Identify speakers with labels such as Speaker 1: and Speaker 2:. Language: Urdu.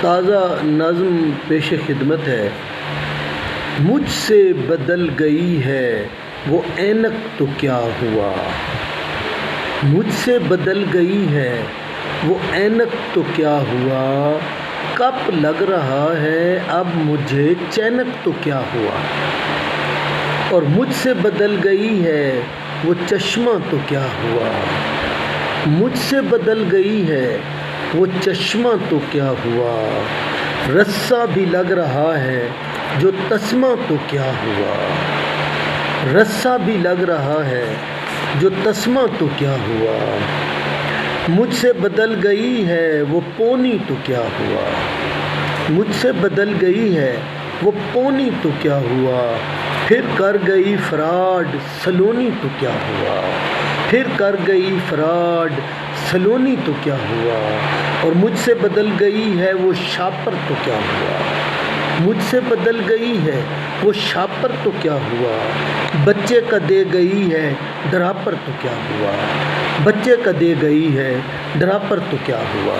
Speaker 1: تازہ نظم پیش خدمت ہے۔ مجھ سے بدل گئی ہے وہ اینک تو کیا ہوا، مجھ سے بدل گئی ہے وہ اینک تو کیا ہوا، کپ لگ رہا ہے اب مجھے چینک تو کیا ہوا، اور مجھ سے بدل گئی ہے وہ چشمہ تو کیا ہوا، مجھ سے بدل گئی ہے وہ چشمہ تو کیا ہوا، رسہ بھی لگ رہا ہے جو تسمہ تو کیا ہوا، رسہ بھی لگ رہا ہے جو تسمہ تو کیا ہوا، مجھ سے بدل گئی ہے وہ پونی تو کیا ہوا، مجھ سے بدل گئی ہے وہ پونی تو کیا ہوا، پھر کر گئی فراڈ سلونی تو کیا ہوا، پھر کر گئی فراڈ سلونی تو کیا ہوا، اور مجھ سے بدل گئی ہے وہ شاپر تو کیا ہوا، مجھ سے بدل گئی ہے وہ شاپر تو کیا ہوا، بچے کا دے گئی ہے ڈراپر تو کیا ہوا، بچے کا دے گئی ہے ڈراپر تو کیا ہوا۔